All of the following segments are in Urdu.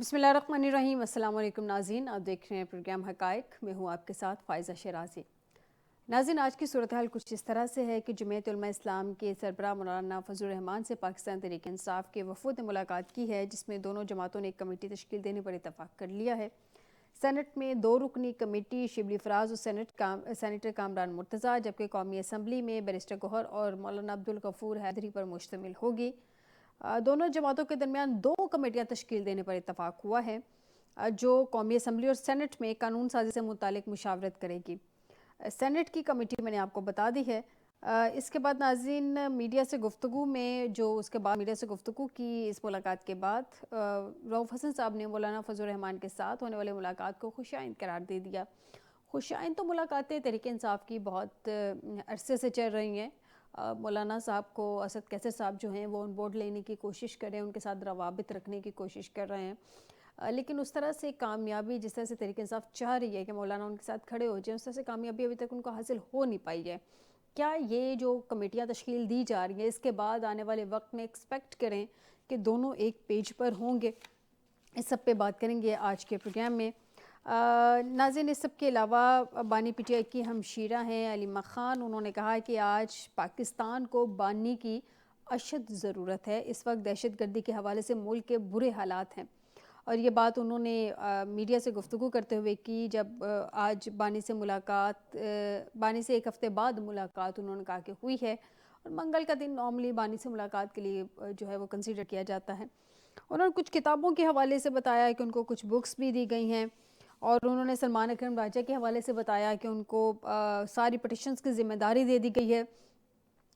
بسم اللہ الرحمن الرحیم۔ السلام علیکم ناظرین، آپ دیکھ رہے ہیں پروگرام حقائق، میں ہوں آپ کے ساتھ فائزہ شیرازی۔ ناظرین، آج کی صورتحال کچھ اس طرح سے ہے کہ جمعیت علماء اسلام کے سربراہ مولانا فضل الرحمان سے پاکستان تحریک انصاف کے وفود نے ملاقات کی ہے، جس میں دونوں جماعتوں نے ایک کمیٹی تشکیل دینے پر اتفاق کر لیا ہے۔ سینٹ میں 2 رکنی کمیٹی شبلی فراز اور سینیٹر کامران مرتضیٰ، جبکہ قومی اسمبلی میں بیرسٹر گوہر اور مولانا عبدالغفور حیدری پر مشتمل ہوگی۔ دونوں جماعتوں کے درمیان 2 کمیٹیاں تشکیل دینے پر اتفاق ہوا ہے، جو قومی اسمبلی اور سینٹ میں قانون سازی سے متعلق مشاورت کرے گی۔ سینٹ کی کمیٹی میں نے آپ کو بتا دی ہے۔ اس کے بعد ناظرین، میڈیا سے گفتگو کی اس ملاقات کے بعد رؤف حسن صاحب نے مولانا فضل الرحمان کے ساتھ ہونے والے ملاقات کو خوش آئند قرار دے دیا۔ خوش آئند تو ملاقاتیں تحریک انصاف کی بہت عرصے سے چل رہی ہیں۔ مولانا صاحب کو اسد کیسر صاحب جو ہیں وہ ان بورڈ لینے کی کوشش کر رہے ہیں، ان کے ساتھ روابط رکھنے کی کوشش کر رہے ہیں، لیکن اس طرح سے کامیابی جس طرح سے تحریک انصاف چاہ رہی ہے کہ مولانا ان کے ساتھ کھڑے ہو جائیں، اس طرح سے کامیابی ابھی تک ان کو حاصل ہو نہیں پائی ہے۔ کیا یہ جو کمیٹیاں تشکیل دی جا رہی ہیں، اس کے بعد آنے والے وقت میں ایکسپیکٹ کریں کہ دونوں ایک پیج پر ہوں گے؟ اس سب پہ بات کریں گے آج کے پروگرام میں۔ ناظرین، اس سب کے علاوہ بانی پی ٹی آئی کی ہمشیرہ ہیں علیمہ خان، انہوں نے کہا کہ آج پاکستان کو بانی کی اشد ضرورت ہے۔ اس وقت دہشت گردی کے حوالے سے ملک کے برے حالات ہیں، اور یہ بات انہوں نے میڈیا سے گفتگو کرتے ہوئے کی، جب آج بانی سے ایک ہفتے بعد ملاقات انہوں نے کہا کہ ہوئی ہے، اور منگل کا دن نارملی بانی سے ملاقات کے لیے جو ہے وہ کنسیڈر کیا جاتا ہے۔ انہوں نے کچھ کتابوں کے حوالے سے بتایا کہ ان کو کچھ بکس بھی دی گئی ہیں، اور انہوں نے سلمان اکرم راجہ کے حوالے سے بتایا کہ ان کو ساری پٹیشنز کی ذمہ داری دے دی گئی ہے،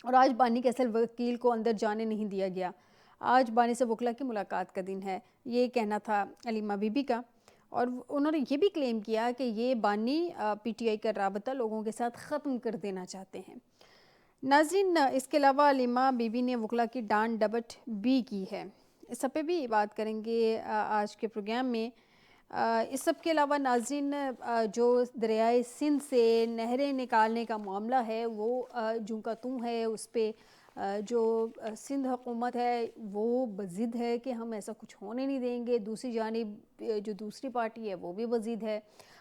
اور آج بانی کے اصل وکیل کو اندر جانے نہیں دیا گیا۔ آج بانی سے وکلا کی ملاقات کا دن ہے، یہ کہنا تھا علیمہ بی بی کا، اور انہوں نے یہ بھی کلیم کیا کہ یہ بانی پی ٹی آئی کا رابطہ لوگوں کے ساتھ ختم کر دینا چاہتے ہیں۔ ناظرین، اس کے علاوہ علیمہ بی بی نے وکلا کی ڈانٹ ڈپٹ بھی کی ہے، اس سب پہ بھی بات کریں گے آج کے پروگرام میں۔ اس سب کے علاوہ ناظرین، جو دریائے سندھ سے نہریں نکالنے کا معاملہ ہے وہ جوں کا توں ہے، اس پہ جو سندھ حکومت ہے وہ بضد ہے کہ ہم ایسا کچھ ہونے نہیں دیں گے، دوسری جانب جو دوسری پارٹی ہے وہ بھی بضد ہے۔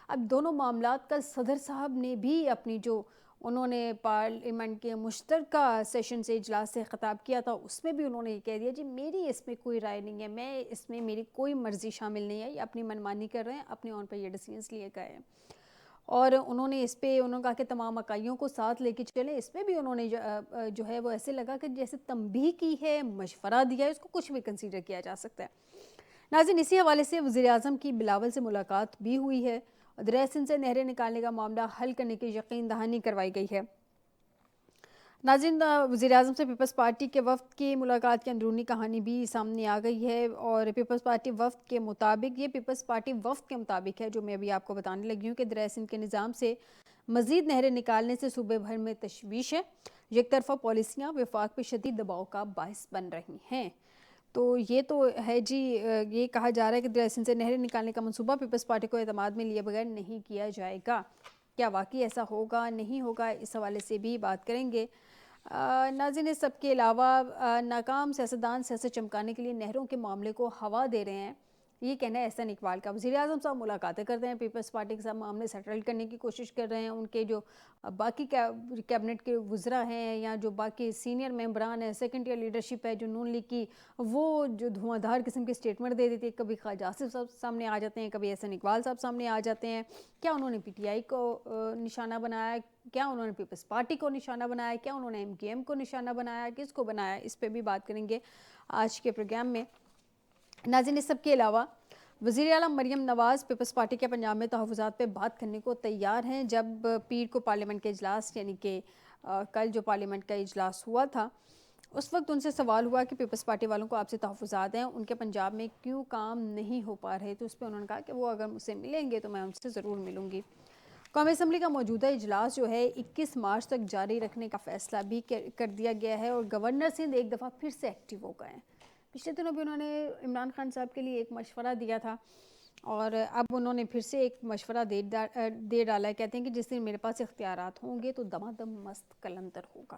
اب دونوں معاملات کا صدر صاحب نے بھی اپنی جو انہوں نے پارلیمنٹ کے مشترکہ سیشن سے اجلاس سے خطاب کیا تھا، اس میں بھی انہوں نے یہ کہہ دیا جی میری اس میں کوئی رائے نہیں ہے، اس میں میری کوئی مرضی شامل نہیں ہے، یہ اپنی منمانی کر رہے ہیں، اپنے اون پہ یہ ڈیسیژنز لیے گئے ہیں۔ اور انہوں نے اس پہ کہا کہ تمام اکائیوں کو ساتھ لے کے چلیں، اس میں بھی انہوں نے جو ہے وہ ایسے لگا کہ جیسے تنبیہ کی ہے، مشورہ دیا ہے، اس کو کچھ بھی کنسیڈر کیا جا سکتا ہے۔ ناظرین، اسی حوالے سے وزیراعظم کی بلاول سے ملاقات بھی ہوئی ہے، دریائے سندھ سے نہریں نکالنے کا معاملہ حل کرنے کی یقین دہانی کروائی گئی ہے۔ ناظرین، وزیراعظم سے پیپلز پارٹی کے وفد کی ملاقات کی اندرونی کہانی بھی سامنے آ گئی ہے، اور پیپلز پارٹی وفد کے مطابق ہے جو میں ابھی آپ کو بتانے لگی ہوں کہ دریائے سندھ کے نظام سے مزید نہریں نکالنے سے صوبے بھر میں تشویش ہے، یک طرفہ پالیسیاں وفاق پہ شدید دباؤ کا باعث بن رہی ہیں۔ تو یہ تو ہے جی، یہ کہا جا رہا ہے کہ دریائے سندھ سے نہریں نکالنے کا منصوبہ پیپلز پارٹی کو اعتماد میں لیے بغیر نہیں کیا جائے گا۔ کیا واقعی ایسا ہوگا نہیں ہوگا، اس حوالے سے بھی بات کریں گے۔ ناظرین، اس سب کے علاوہ ناکام سیاستدان سیاست چمکانے کے لیے نہروں کے معاملے کو ہوا دے رہے ہیں، یہ کہنا ہے احسن اقبال کا۔ وزیراعظم صاحب ملاقاتیں کرتے ہیں، پیپلز پارٹی کے ساتھ معاملے سیٹل کرنے کی کوشش کر رہے ہیں، ان کے جو باقی کیبنٹ کے وزراء ہیں یا جو باقی سینئر ممبران ہیں، سیکنڈ ایئر لیڈرشپ ہے جو نون لیگ کی، وہ جو دھواں دھار قسم کے سٹیٹمنٹ دے دیتی ہے، کبھی خواجہ آصف صاحب سامنے آ جاتے ہیں، کبھی احسن اقبال صاحب سامنے آ جاتے ہیں۔ کیا انہوں نے پی ٹی آئی کو نشانہ بنایا؟ کیا انہوں نے پیپلز پارٹی کو نشانہ بنایا؟ کیا انہوں نے ایم کیو ایم کو نشانہ بنایا؟ کس کو بنایا؟ اس پہ بھی بات کریں گے آج کے پروگرام میں۔ ناظرین، اس سب کے علاوہ وزیر اعلیٰ مریم نواز پیپلز پارٹی کے پنجاب میں تحفظات پہ بات کرنے کو تیار ہیں۔ جب پیر کو پارلیمنٹ کے اجلاس یعنی کہ کل جو پارلیمنٹ کا اجلاس ہوا تھا، اس وقت ان سے سوال ہوا کہ پیپلز پارٹی والوں کو آپ سے تحفظات ہیں، ان کے پنجاب میں کیوں کام نہیں ہو پا رہے، تو اس پہ انہوں نے کہا کہ وہ اگر مجھ سے ملیں گے تو میں ان سے ضرور ملوں گی۔ قومی اسمبلی کا موجودہ اجلاس جو ہے 21 مارچ تک جاری رکھنے کا فیصلہ بھی کر دیا گیا ہے، اور گورنر سندھ ایک دفعہ پھر سے ایکٹیو ہو گئے ہیں۔ پچھلے دنوں بھی انہوں نے عمران خان صاحب کے لیے ایک مشورہ دیا تھا، اور اب انہوں نے پھر سے ایک مشورہ دے ڈالا ہے، کہتے ہیں کہ جس دن میرے پاس اختیارات ہوں گے تو دمادم مست کلندر ہوگا۔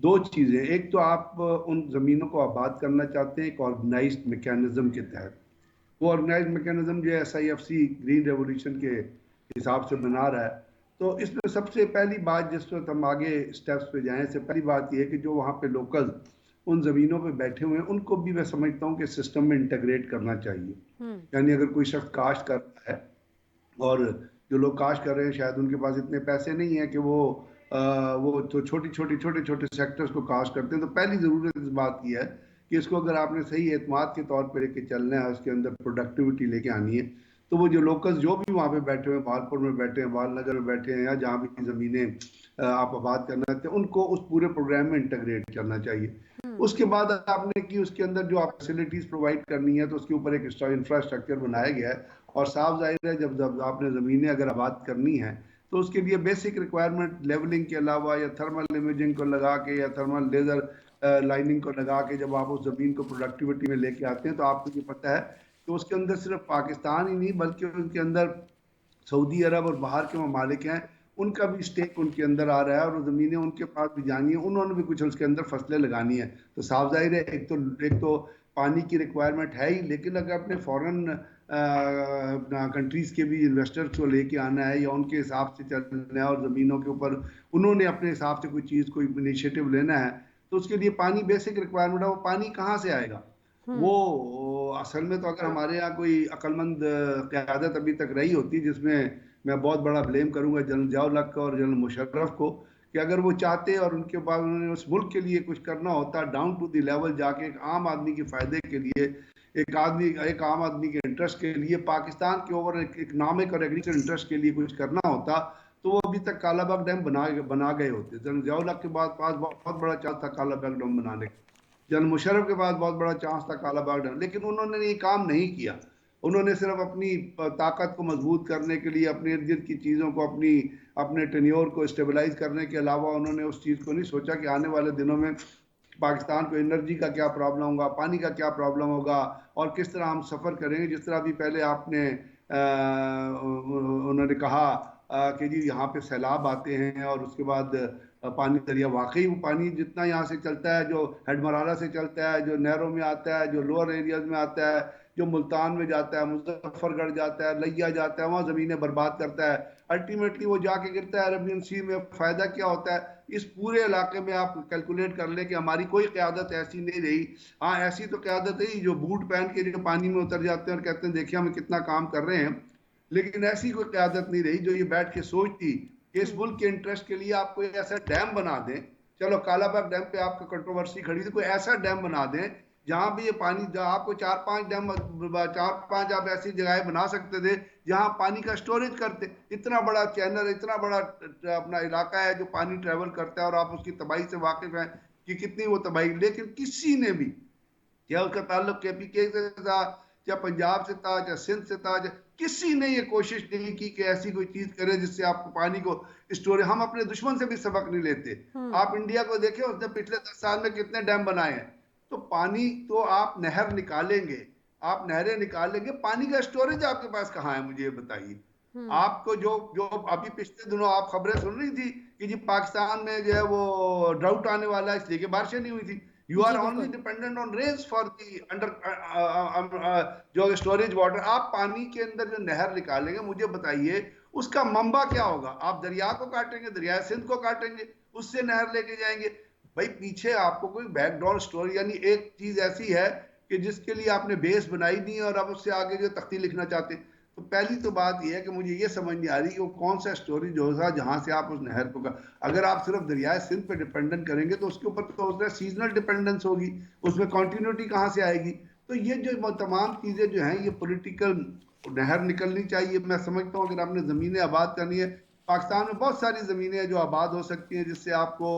دو چیزیں، ایک تو آپ ان زمینوں کو آباد کرنا چاہتے ہیں ایک آرگنائزڈ میکینزم کے تحت. وہ آرگنائزڈ میکینزم جو ہے SIFC گرین ریولیوشن کے حساب سے بنا رہا ہے. تو اس میں سب سے پہلی بات جس وقت ہم آگے سٹیپس پہ جائیں سے پہلی بات یہ ہے کہ جو وہاں پہ لوکل ان زمینوں پہ بیٹھے ہوئے ہیں ان کو بھی میں سمجھتا ہوں کہ سسٹم میں انٹیگریٹ کرنا چاہیے. یعنی اگر کوئی شخص کاشت کر رہا ہے اور جو لوگ کاشت کر رہے ہیں شاید ان کے پاس اتنے پیسے نہیں ہیں کہ وہ تو چھوٹے سیکٹرز کو کاشت کرتے ہیں. تو پہلی ضرورت اس بات کی ہے کہ اس کو اگر آپ نے صحیح اعتماد کے طور پہ لے کے چلنا ہے، اس کے اندر پروڈکٹیوٹی لے کے آنی ہے، تو وہ جو لوکلز جو بھی وہاں پہ بیٹھے ہوئے بھالپور میں بیٹھے ہیں، بال نگر میں بیٹھے ہیں، یا جہاں بھی زمینیں آپ آباد کرنا چاہتے ہیں، ان کو اس پورے پروگرام میں انٹیگریٹ کرنا چاہیے. اس کے بعد آپ نے کی اس کے اندر جو آپ فیسلٹیز پرووائڈ کرنی ہے تو اس کے اوپر ایک انفراسٹرکچر بنایا گیا ہے. اور صاف ظاہر ہے جب آپ نے زمینیں اگر آباد کرنی ہیں تو اس کے لیے بیسک ریکوائرمنٹ لیولنگ کے علاوہ یا تھرمل امیجنگ کو لگا کے یا تھرمل لیزر لائننگ کو لگا کے جب آپ اس زمین کو پروڈکٹیوٹی میں لے کے آتے ہیں تو آپ کو یہ پتہ ہے کہ اس کے اندر صرف پاکستان ہی نہیں بلکہ ان کے اندر سعودی عرب اور باہر کے ممالک ہیں، ان کا بھی سٹیک ان کے اندر آ رہا ہے اور وہ زمینیں ان کے پاس بھی جانی ہیں، انہوں نے بھی کچھ اس کے اندر فصلیں لگانی ہیں. تو صاف ظاہر ہے ایک تو پانی کی ریکوائرمنٹ ہے ہی، لیکن اگر اپنے فورن کنٹریز کے بھی انویسٹرز کو لے کے آنا ہے یا ان کے حساب سے چلنا ہے اور زمینوں کے اوپر انہوں نے اپنے حساب سے کوئی چیز کوئی انیشیٹو لینا ہے تو اس کے لیے پانی بیسک ریکوائرمنٹ ہے. وہ پانی کہاں سے آئے گا؟ وہ اصل میں تو اگر ہمارے یہاں کوئی عقل مند قیادت ابھی تک رہی ہوتی، جس میں میں بہت بڑا بلیم کروں گا جنرل ضیاء الحق اور جنرل مشرف کو، کہ اگر وہ چاہتے اور ان کے بعد انہوں نے اس ملک کے لیے کچھ کرنا ہوتا ڈاؤن ٹو دی لیول جا کے ایک عام آدمی کے فائدے کے لیے، ایک عام آدمی کے انٹرسٹ کے لیے، پاکستان کے اوور اکنامک اور ایگریکلچر انٹرسٹ کے لیے کچھ کرنا ہوتا تو وہ ابھی تک کالا باغ ڈیم بنا گئے ہوتے. جنرل ضیاء الحق کے پاس بہت بڑا چانس تھا کالا باغ ڈیم بنانے کا، جنرل مشرف کے پاس بہت بڑا چانس تھا کالا باغ ڈیم، لیکن انہوں نے یہ کام نہیں کیا. انہوں نے صرف اپنی طاقت کو مضبوط کرنے کے لیے اپنے ارد گرد کی چیزوں کو اپنے ٹینیور کو اسٹیبلائز کرنے کے علاوہ انہوں نے اس چیز کو نہیں سوچا کہ آنے والے دنوں میں پاکستان کو انرجی کا کیا پرابلم ہوگا، پانی کا کیا پرابلم ہوگا اور کس طرح ہم سفر کریں گے. جس طرح بھی پہلے آپ نے انہوں نے کہا کہ جی یہاں پہ سیلاب آتے ہیں اور اس کے بعد پانی دریا، واقعی وہ پانی جتنا یہاں سے چلتا ہے، جو ہیڈ مرالہ سے چلتا ہے، جو نہروں میں آتا ہے، جو لوور ایریاز میں آتا ہے، جو ملتان میں جاتا ہے، مظفر گڑھ جاتا ہے، لیا جاتا ہے، وہاں زمینیں برباد کرتا ہے، الٹیمیٹلی وہ جا کے گرتا ہے عربین سی میں. فائدہ کیا ہوتا ہے؟ اس پورے علاقے میں آپ کیلکولیٹ کر لیں کہ ہماری کوئی قیادت ایسی نہیں رہی. ہاں ایسی تو قیادت ہے جو بوٹ پہن کے جو پانی میں اتر جاتے ہیں اور کہتے ہیں دیکھیں ہم کتنا کام کر رہے ہیں، لیکن ایسی کوئی قیادت نہیں رہی جو یہ بیٹھ کے سوچتی کہ اس ملک کے انٹرسٹ کے لیے آپ کوئی ایسا ڈیم بنا دیں. چلو کالا باغ ڈیم پہ آپ کو کنٹروورسی کھڑی تھی، کوئی ایسا ڈیم بنا دیں جہاں بھی یہ پانی، جہاں آپ کو 4-5 آپ ایسی جگہیں بنا سکتے تھے جہاں پانی کا سٹوریج کرتے. اتنا بڑا چینل، اتنا بڑا اپنا علاقہ ہے جو پانی ٹریول کرتا ہے اور آپ اس کی تباہی سے واقف ہیں کہ کتنی وہ تباہی، لیکن کسی نے بھی، یا اس کا تعلق KPK سے تھا، یا پنجاب سے تھا، یا سندھ سے تھا، کسی نے یہ کوشش نہیں کی کہ ایسی کوئی چیز کرے جس سے آپ کو پانی کو اسٹوریج. ہم اپنے دشمن سے بھی سبق نہیں لیتے. آپ انڈیا کو دیکھیں، اس نے پچھلے 10 سال میں کتنے ڈیم بنائے ہیں. تو پانی تو آپ نہر نکالیں گے، آپ نہریں نکالیں گے، پانی کا اسٹوریج آپ کے پاس کہاں ہے مجھے یہ بتائیے. آپ کو جو ابھی پچھلے دنوں آپ خبریں سن رہی تھی کہ جی پاکستان میں جو ہے وہ ڈراؤٹ آنے والا ہے اس لیے کہ بارشیں نہیں ہوئی تھی. You are only dependent on rains for the جو اسٹوریج واٹر. آپ پانی کے اندر جو نہر نکالیں گے، مجھے بتائیے اس کا منبع کیا ہوگا؟ آپ دریا کو کاٹیں گے، دریائے سندھ کو کاٹیں گے، اس سے نہر لے کے جائیں گے. بھائی پیچھے آپ کو کوئی بیک گراؤنڈ سٹوری، یعنی ایک چیز ایسی ہے کہ جس کے لیے آپ نے بیس بنائی نہیں ہے اور آپ اس سے آگے جو تختی لکھنا چاہتے ہیں. تو پہلی تو بات یہ ہے کہ مجھے یہ سمجھ نہیں آ رہی کہ وہ کون سا اسٹوریج ہوگا جہاں سے آپ اس نہر کو، اگر آپ صرف دریائے سندھ پہ ڈیپینڈنٹ کریں گے تو اس کے اوپر تو سیزنل ڈیپینڈنس ہوگی، اس میں کنٹینیوٹی کہاں سے آئے گی. تو یہ جو تمام چیزیں جو ہیں یہ پولیٹیکل نہر نکلنی چاہیے. میں سمجھتا ہوں اگر آپ نے زمینیں آباد کرنی ہے، پاکستان میں بہت ساری زمینیں ہیں جو آباد ہو سکتی ہیں، جس سے آپ کو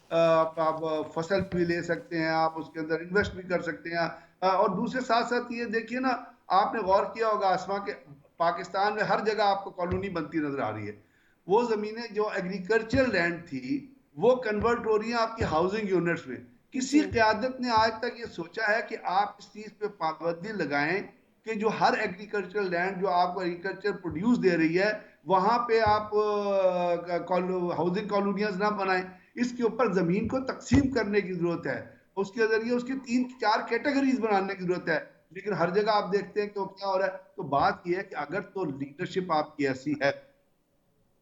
آپ فصل بھی لے سکتے ہیں، آپ اس کے اندر انویسٹ بھی کر سکتے ہیں. اور دوسرے ساتھ ساتھ یہ دیکھیے نا، آپ نے غور کیا ہوگا آسما کے پاکستان میں ہر جگہ آپ کو کالونی بنتی نظر آ رہی ہے. وہ زمینیں جو ایگریکلچر لینڈ تھی وہ کنورٹ ہو رہی ہیں آپ کی ہاؤسنگ یونٹس میں. کسی قیادت نے آج تک یہ سوچا ہے کہ آپ اس چیز پہ پابندی لگائیں کہ جو ہر ایگریکلچر لینڈ جو آپ کو ایگریکلچر پروڈیوس دے رہی ہے وہاں پہ آپ ہاؤسنگ کالونیاں نہ بنائیں. اس کے اوپر زمین کو تقسیم کرنے کی ضرورت ہے, اس کے ذریعے اس کی 3-4 کیٹیگریز بنانے کی ضرورت ہے. لیکن ہر جگہ آپ دیکھتے ہیں کہ وہ کیا ہو رہا ہے. تو بات یہ ہے کہ اگر تو لیڈرشپ آپ کی ایسی ہے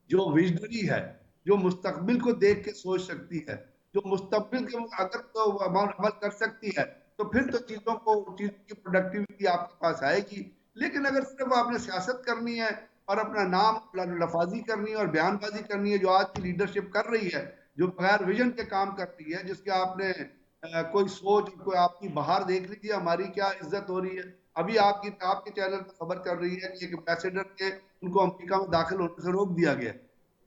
جو ویژنری ہے, جو مستقبل کو دیکھ کے سوچ سکتی ہے, جو مستقبل کے اگر تو عمل کر سکتی ہے, تو پھر تو چیزوں کی پروڈکٹیوٹی آپ کے پاس آئے گی. لیکن اگر صرف آپ نے سیاست کرنی ہے اور اپنا نام لفاظی کرنی ہے اور بیان بازی کرنی ہے, جو آج کی لیڈرشپ کر رہی ہے, جو بغیر ویژن کے کام کرتی ہے, جس کے آپ نے کوئی سوچ, کوئی آپ کی بہار دیکھ لیجیے ہماری کیا عزت ہو رہی ہے. ابھی آپ کے چینل پر خبر کر رہی ہے کہ ایک ایمبیسڈر کے ان کو امریکہ میں داخل ہونے سے روک دیا گیا.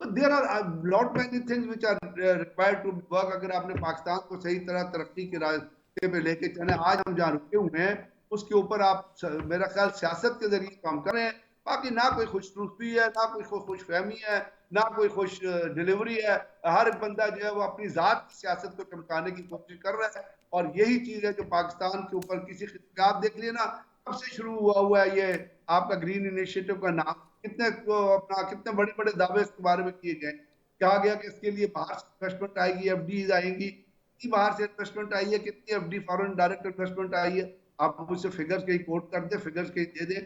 تو there are lot many things which are required to work. اگر آپ نے پاکستان کو صحیح طرح ترقی کے راستے پہ لے کے چلیں, آج ہم جہاں رکے ہوئے ہیں اس کے اوپر آپ میرا خیال سیاست کے ذریعے کام کر رہے ہیں. باقی نہ کوئی خوش روپی ہے, نہ کوئی خوش فہمی ہے, نہ کوئی خوش ڈیلیوری ہے. ہر بندہ جو ہے وہ اپنی ذات کی سیاست کو چمکانے کی کوشش کر رہا ہے, اور یہی چیز ہے جو پاکستان کے اوپر کسی خطے آپ دیکھ لیے نا, کب سے شروع ہوا ہے یہ آپ کا گرین انیشیٹو کا نام. کتنے بڑے بڑے دعوے اس کے بارے میں کیے گئے. کہا گیا کہ اس کے لیے باہر سے انویسٹمنٹ آئے گی, ایف ڈیز آئیں گی. کتنی باہر سے انویسٹمنٹ آئی ہے, کتنی F D foreign direct investment آئی ہے, آپ مجھ سے فگرز کہیں کوٹ کر دیں, فگرز کہیں دے دیں.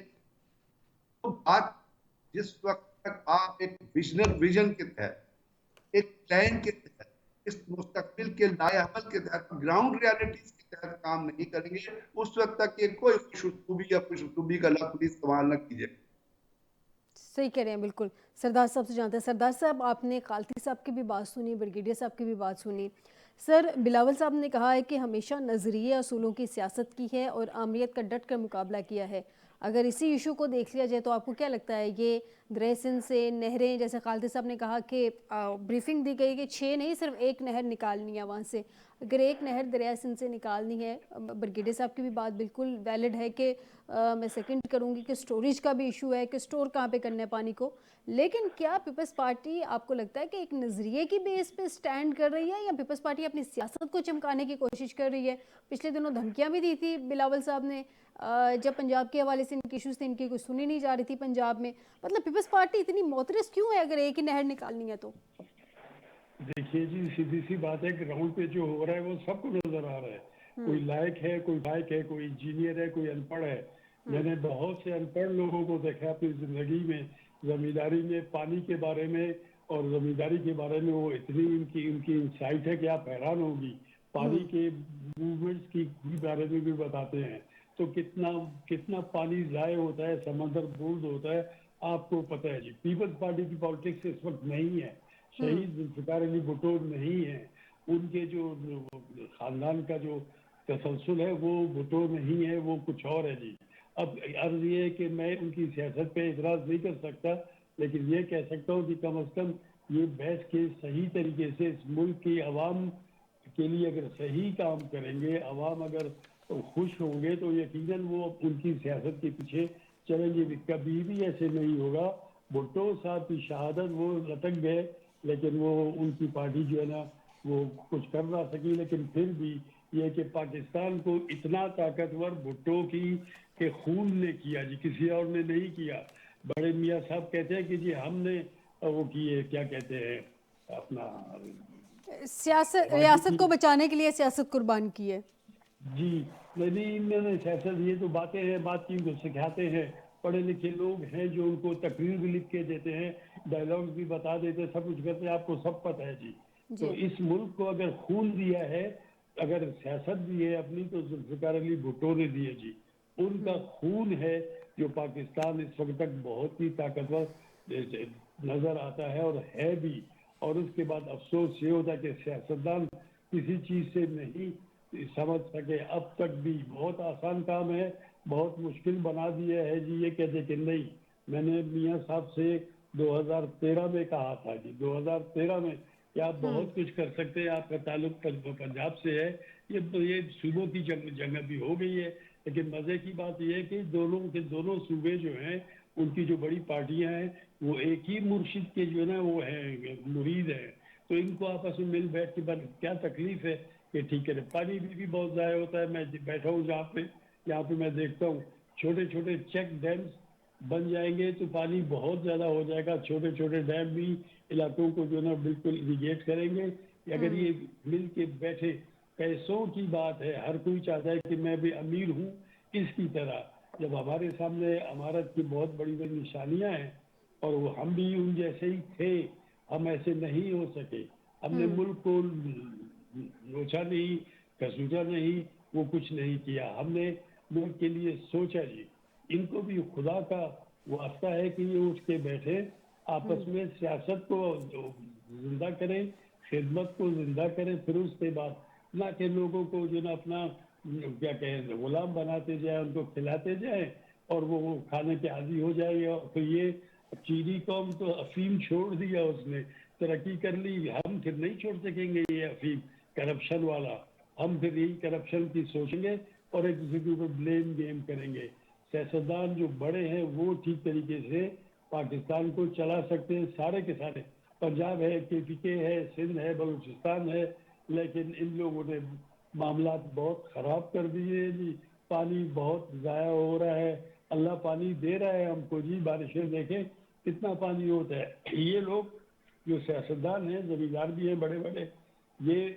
تو بات جس وقت تک آپ ایک ویژن کے تحت, ایک پلان کے تحت, اس مستقبل کے لائے عمل کے تحت, گراؤنڈ ریالٹیز کے تحت کام نہیں کریں گے, اس وقت تک کہ کوئی خوش اسلوبی یا خوش اسلوبی کا لفظ بھی استعمال نہ کیجیے. صحیح کہہ رہے ہیں بالکل. سردار صاحب سے جانتے ہیں. سردار صاحب, آپ نے قالتی صاحب کی بھی بات سنی, بریگیڈیئر صاحب کی بھی بات سنی. سر, بلاول صاحب نے کہا ہے کہ ہمیشہ نظریے اصولوں کی سیاست کی ہے اور آمریت کا ڈٹ کر مقابلہ کیا ہے. اگر اسی ایشو کو دیکھ لیا جائے تو آپ کو کیا لگتا ہے یہ دریا سندھ سے نہریں, جیسے قالتی صاحب نے کہا کہ بریفنگ دی گئی کہ 6 نہیں صرف 1 نہر نکالنی ہے وہاں سے, اگر 1 نہر دریا سندھ سے نکالنی ہے, بریگیڈیئر صاحب کی بھی بات بالکل ویلڈ ہے کہ میں سیکنڈ کروں گی کہ سٹوریج کا بھی ایشو ہے کہ سٹور کہاں پہ کرنا ہے پانی کو. لیکن کیا پیپلز پارٹی آپ کو لگتا ہے کہ ایک نظریے کی بیس پہ سٹینڈ کر رہی ہے, یا پیپلز پارٹی اپنی سیاست کو چمکانے کی کوشش کر رہی ہے؟ پچھلے دنوں دھمکیاں بھی دی تھی بلاول صاحب نے, جب پنجاب کے حوالے سے ان کی ایشوز تھے, ان کی کوئی سنی نہیں جا رہی تھی پنجاب میں. مطلب پیپلز پارٹی اتنی معترض کیوں ہے اگر ایک ہی نہر نکالنی ہے تو؟ دیکھیے جی, سیدھی سی بات ہے کہ گراؤنڈ پہ جو ہو رہا ہے وہ سب کو نظر آ رہا ہے. کوئی لائق ہے, کوئی لائق ہے, کوئی انجینئر ہے, کوئی ان پڑھ ہے. میں نے بہت سے ان پڑھ لوگوں کو دیکھا اپنی زندگی میں, زمینداری میں, پانی کے بارے میں اور زمینداری کے بارے میں وہ اتنی ان کی انسائٹ ہے کہ آپ حیران ہوگی. پانی کے موومنٹس کی بارے میں بھی بتاتے ہیں. تو کتنا پانی ضائع ہوتا ہے, سمندر بوند ہوتا ہے, آپ کو پتہ ہے جی. پیپلز پارٹی کی پالیٹکس اس وقت نہیں ہے. شہید ذوالفقار علی بھٹو نہیں ہے, ان کے جو خاندان کا جو تسلسل ہے وہ بھٹو نہیں ہے, وہ کچھ اور ہے جی. اب عرض یہ ہے کہ میں ان کی سیاست پہ اعتراض نہیں کر سکتا, لیکن یہ کہہ سکتا ہوں کہ کم از کم یہ بیٹھ کے صحیح طریقے سے اس ملک کی عوام کے لیے اگر صحیح کام کریں گے, عوام اگر خوش ہوں گے, تو یقیناً وہ ان کی سیاست کے پیچھے چلیں گے. کبھی بھی ایسے نہیں ہوگا. بھٹو صاحب کی شہادت وہ لٹک گئے, لیکن وہ ان کی پارٹی جو ہے نا وہ کچھ کر نہ سکی. لیکن پھر بھی یہ کہ پاکستان کو اتنا طاقتور بھٹو کی کہ خون نے کیا جی, کسی اور نے نہیں کیا. بڑے میاں صاحب کہتے ہیں کہ جی ہم نے وہ کیے, کیا کہتے ہیں, اپنا سیاست, ریاست کو بچانے کے لیے سیاست قربان کی ہے جی. نہیں, انہوں نے سیاست, یہ تو باتیں ہیں, بات چیت کو سکھاتے ہیں. پڑھے لکھے لوگ ہیں جو ان کو تقریر بھی لکھ کے دیتے ہیں, ڈائلاگ بھی بتا دیتے ہیں, سب کچھ کرتے ہیں, آپ کو سب پتہ ہے جی. تو اس ملک کو اگر خون دیا ہے, اگر سیاست دی ہے اپنی, تو ذوالفقار علی بھٹو نے دی ہے جی. ان کا خون ہے جو پاکستان اس وقت تک بہت ہی طاقتور نظر آتا ہے اور ہے بھی. اور اس کے بعد افسوس یہ ہوتا ہے کہ سیاستدان کسی چیز سے نہیں سمجھ سکے اب تک بھی. بہت آسان کام ہے, بہت مشکل بنا دیا ہے جی. یہ کہتے کہ نہیں, میں نے میاں صاحب سے 2013 میں کہا تھا جی, 2013 میں کہ آپ بہت کچھ کر سکتے ہیں, آپ کا تعلق پنجاب سے ہے, یہ صوبوں کی جنگ بھی ہو گئی ہے. لیکن مزے کی بات یہ ہے کہ دونوں صوبے جو ہیں, ان کی جو بڑی پارٹیاں ہیں, وہ ایک ہی مرشد کے جو ہے نا وہ ہیں, مرید ہیں. تو ان کو آپس میں مل بیٹھ کے کیا تکلیف ہے کہ ٹھیک ہے. پانی بھی بہت ضائع ہوتا ہے. میں بیٹھا ہوں یہاں پہ میں دیکھتا ہوں چھوٹے چھوٹے چیک ڈیمز بن جائیں گے تو پانی بہت زیادہ ہو جائے گا. چھوٹے چھوٹے ڈیم بھی علاقوں کو جو ہے نا بالکل اریگیٹ کریں گے, کہ اگر یہ مل کے بیٹھے، پیسوں کی بات ہے، ہر کوئی چاہتا ہے کہ میں بھی امیر ہوں اس کی طرح، جب ہمارے سامنے امارت کی بہت بڑی بڑی نشانیاں ہیں اور وہ ہم بھی ان جیسے ہی تھے، ہم ایسے نہیں ہو سکے، ہم نے ملک کو نوچا نہیں، کسوٹا نہیں، وہ کچھ نہیں کیا، ہم نے ملک کے لیے سوچا جی۔ ان کو بھی خدا کا واسطہ ہے کہ یہ اٹھ کے بیٹھے، آپس میں سیاست کو زندہ کریں، خدمت کو زندہ کریں، پھر اس کے بعد نہ کہ لوگوں کو جو نا اپنا کیا کہیں غلام بناتے جائیں، ان کو کھلاتے جائیں اور وہ کھانے کے عادی ہو جائے گا۔ تو یہ چینی قوم تو افیم چھوڑ دیا، اس نے ترقی کر لی، ہم پھر نہیں چھوڑ سکیں گے یہ افیم کرپشن والا، ہم پھر یہی کرپشن کی سوچیں گے اور ایک دوسرے کے اوپر بلیم گیم کریں گے۔ سیاستدان جو بڑے ہیں وہ ٹھیک طریقے سے پاکستان کو چلا سکتے ہیں، سارے کے سارے، پنجاب ہے، KPK ہے، سندھ ہے، بلوچستان ہے، لیکن ان لوگوں نے معاملات بہت خراب کر دیے ہیں جی، پانی بہت ضائع ہو رہا ہے، اللہ پانی دے رہا ہے ہم کو جی، بارشیں دیکھیں کتنا پانی ہوتا ہے۔ یہ لوگ جو سیاستدان ہیں، زمیندار بھی ہیں بڑے بڑے، یہ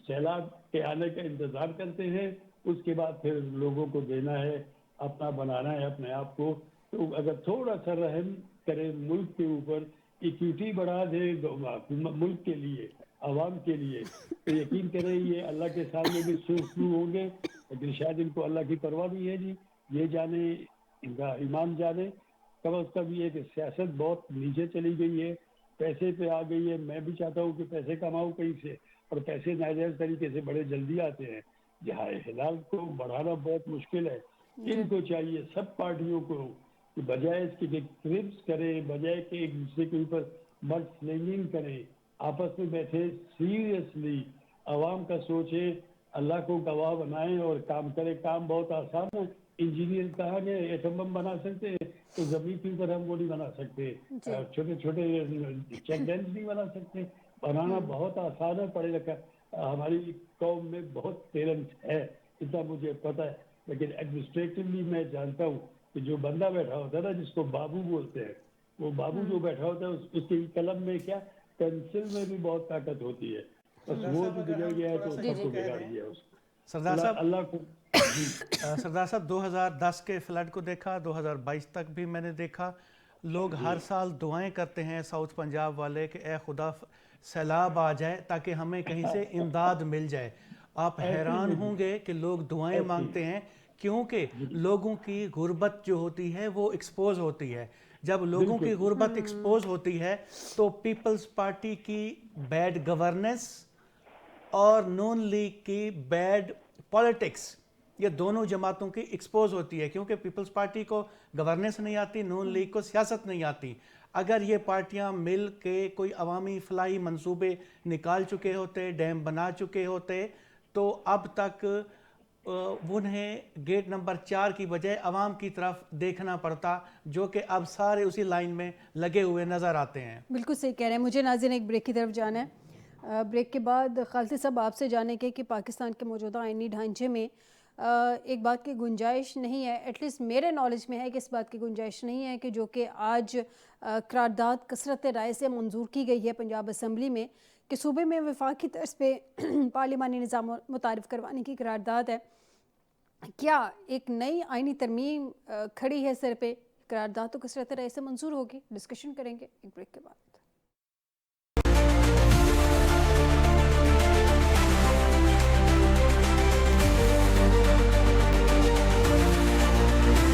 سیلاب کے آنے کا انتظار کرتے ہیں، اس کے بعد پھر لوگوں کو دینا ہے، اپنا بنانا ہے اپنے آپ کو۔ تو اگر تھوڑا سا رحم کرے ملک کے اوپر، ایکوٹی بڑھا دے ملک کے لیے، عوام کے لیے، تو یقین کریں یہ اللہ کے سامنے بھی سرخرو ہوں گے، لیکن شاید ان کو اللہ کی پرواہ نہیں ہے جی، یہ جانے ان کا ایمان جانے۔ کم از کم یہ کہ سیاست بہت نیچے چلی گئی ہے، پیسے پہ آ گئی ہے۔ میں بھی چاہتا ہوں کہ پیسے کماؤں کہیں سے، اور پیسے ناجائز طریقے سے بڑے جلدی آتے ہیں، جہاں ہلال کو بڑھانا بہت مشکل ہے۔ ان کو چاہیے سب پارٹیوں کو کہ بجائے اس کی کرپس کریں، بجائے کہ ایک دوسرے کے اوپر مڈ سلنگنگ کریں، آپس میں بیٹھے سیریسلی عوام کا سوچیں، اللہ کو گواہ بنائیں اور کام کریں۔ کام بہت آسان ہے، انجینئر کہاں گئے، ایٹم بم بنا سکتے ہیں تو زمین کے اوپر ہم وہ نہیں بنا سکتے، چھوٹے چھوٹے چیک ڈیمز نہیں بنا سکتے، بنانا بہت آسان ہے۔ پڑھے لکھا ہماری قوم میں بہت ٹیلنٹ ہے، اتنا مجھے پتہ ہے، لیکن ایڈمنسٹریٹولی میں جانتا ہوں کہ جو بندہ بیٹھا ہوتا ہے نا، جس کو بابو بولتے ہیں، وہ بابو جو بیٹھا ہوتا ہے اس کی قلم میں کیا، پینسل میں بھی بہت طاقت ہوتی ہے، بس وہ جو بگڑ گیا ہے تو سب کو بگاڑ دیا اس کو۔ سردار صاحب، اللہ کو جی سردار صاحب 2010 کے فلڈ کو دیکھا، 2022 تک بھی میں نے دیکھا، لوگ ہر سال دعائیں کرتے ہیں ساؤتھ پنجاب والے کہ اے خدا سیلاب آ جائے تاکہ ہمیں کہیں سے امداد مل جائے۔ آپ حیران ہوں گے کہ لوگ دعائیں مانگتے ہیں کیونکہ لوگوں کی غربت جو ہوتی ہے وہ ایکسپوز ہوتی ہے۔ جب لوگوں کی غربت ایکسپوز ہوتی ہے تو پیپلز پارٹی کی بیڈ گورننس اور نون لیگ کی بیڈ پالیٹکس، یہ دونوں جماعتوں کی ایکسپوز ہوتی ہے، کیونکہ پیپلز پارٹی کو گورننس نہیں آتی، نون لیگ کو سیاست نہیں آتی۔ اگر یہ پارٹیاں مل کے کوئی عوامی فلاحی منصوبے نکال چکے ہوتے، ڈیم بنا چکے ہوتے، تو اب تک انہیں گیٹ نمبر 4 کی بجائے عوام کی طرف دیکھنا پڑتا، جو کہ اب سارے اسی لائن میں لگے ہوئے نظر آتے ہیں۔ بالکل صحیح کہہ رہے ہیں۔ مجھے ناظرین ایک بریک کی طرف جانا ہے، بریک کے بعد خالص صاحب آپ سے جانیں گے کہ پاکستان کے موجودہ آئینی ڈھانچے میں ایک بات کی گنجائش نہیں ہے، ایٹ لیسٹ میرے نالج میں ہے کہ اس بات کی گنجائش نہیں ہے کہ جو کہ آج قرارداد کثرت رائے سے منظور کی گئی ہے پنجاب اسمبلی میں، کہ صوبے میں وفاقی طرز پہ پارلیمانی نظام متعارف کروانے کی قرارداد ہے۔ کیا ایک نئی آئینی ترمیم کھڑی ہے سر پہ؟ قرارداد تو کثرت رائے سے منظور ہوگی، ڈسکشن کریں گے ایک بریک کے بعد۔